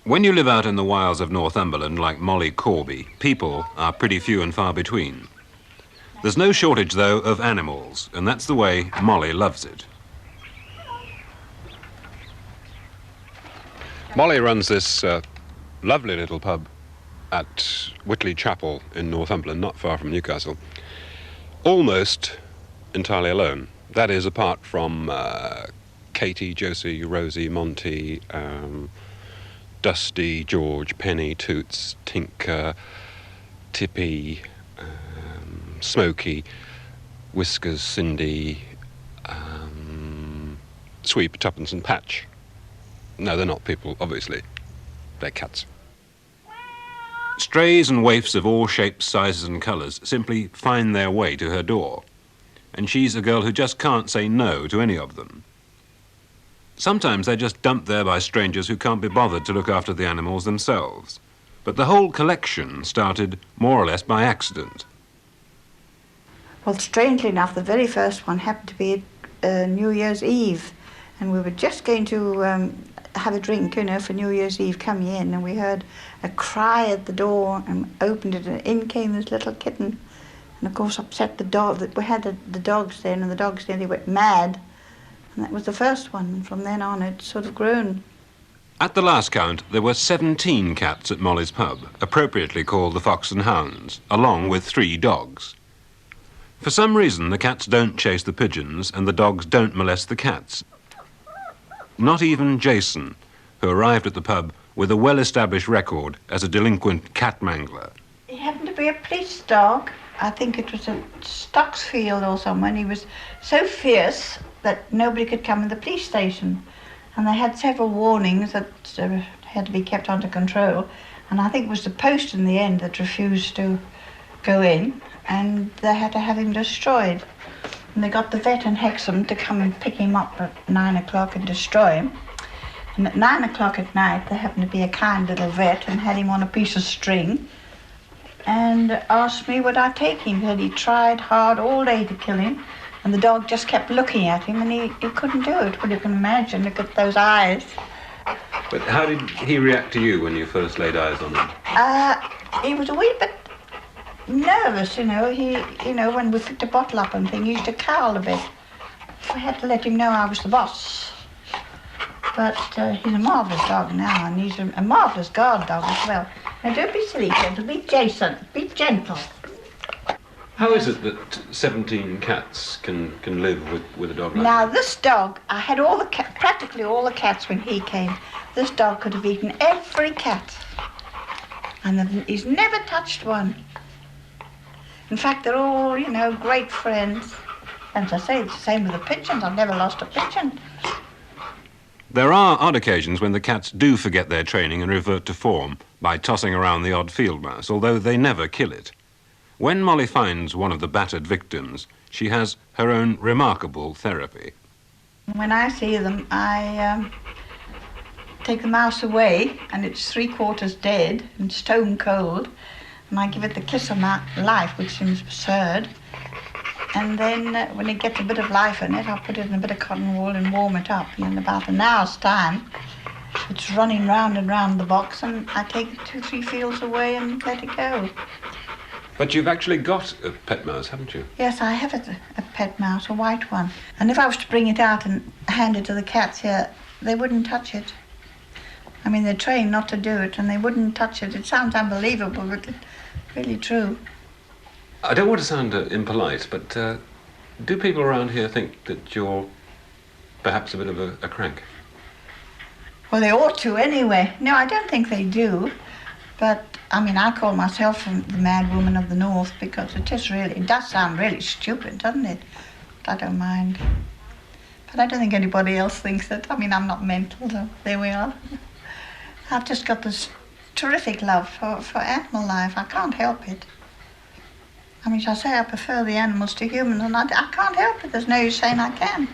When you live out in the wilds of Northumberland like Mollie Corby, people are pretty few and far between. There's no shortage, though, of animals, and that's the way Mollie loves it. Mollie runs this lovely little pub at Whitley Chapel in Northumberland, not far from Newcastle, almost entirely alone. That is, apart from Katie, Josie, Rosie, Monty, Dusty, George, Penny, Toots, Tinker, Tippy, Smokey, Whiskers, Cindy, Sweep, Tuppence and Patch. No, they're not people, obviously. They're cats. Strays and waifs of all shapes, sizes and colours simply find their way to her door. And she's a girl who just can't say no to any of them. Sometimes they're just dumped there by strangers who can't be bothered to look after the animals themselves. But the whole collection started more or less by accident. Well, strangely enough, the very first one happened to be New Year's Eve. And we were just going to have a drink, you know, for New Year's Eve coming in. And we heard a cry at the door and opened it, and in came this little kitten. And of course upset the dog. We had the dogs then, and the dogs nearly went mad. And that was the first one, and from then on it's sort of grown. At the last count, there were 17 cats at Mollie's pub, appropriately called the Fox and Hounds, along with 3 dogs. For some reason, the cats don't chase the pigeons, and the dogs don't molest the cats. Not even Jason, who arrived at the pub with a well-established record as a delinquent cat mangler. He happened to be a police dog. I think it was at Stocksfield or somewhere, and he was so fierce that nobody could come in the police station. And they had several warnings that had to be kept under control. And I think it was the post in the end that refused to go in, and they had to have him destroyed. And they got the vet in Hexham to come and pick him up at 9 o'clock and destroy him. And at 9 o'clock at night, there happened to be a kind little vet and had him on a piece of string and asked me would I take him. He said he tried hard all day to kill him, and the dog just kept looking at him, and he couldn't do it. Well, you can imagine, look at those eyes. But how did he react to you when you first laid eyes on him? He was a wee bit nervous, you know. When we picked a bottle up and thing, he used to cowl a bit. I had to let him know I was the boss. But he's a marvellous dog now, and he's a marvellous guard dog as well. Now, don't be silly, gentle. Be Jason. Be gentle. How is it that 17 cats can live with a dog like Now, that? this dog, I had practically all the cats when he came. This dog could have eaten every cat. And he's never touched one. In fact, they're all, you know, great friends. And as I say, it's the same with the pigeons. I've never lost a pigeon. There are odd occasions when the cats do forget their training and revert to form by tossing around the odd field mouse, although they never kill it. When Mollie finds one of the battered victims, she has her own remarkable therapy. When I see them, I take the mouse away, and it's 3/4 dead and stone cold, and I give it the kiss of my life, which seems absurd. And then when it gets a bit of life in it, I'll put it in a bit of cotton wool and warm it up. And in about an hour's time, it's running round and round the box, and I take it 2-3 fields away and let it go. But you've actually got a pet mouse, haven't you? Yes, I have a pet mouse, a white one. And if I was to bring it out and hand it to the cats here, they wouldn't touch it. I mean, they're trained not to do it, and they wouldn't touch it. It sounds unbelievable, but it's really true. I don't want to sound impolite, but do people around here think that you're perhaps a bit of a crank? Well, they ought to anyway. No, I don't think they do. But, I mean, I call myself the mad woman of the north because it does sound really stupid, doesn't it? But I don't mind. But I don't think anybody else thinks it. I mean, I'm not mental, so there we are. I've just got this terrific love for animal life. I can't help it. I mean, as I say, I prefer the animals to humans, and I can't help it. There's no use saying I can.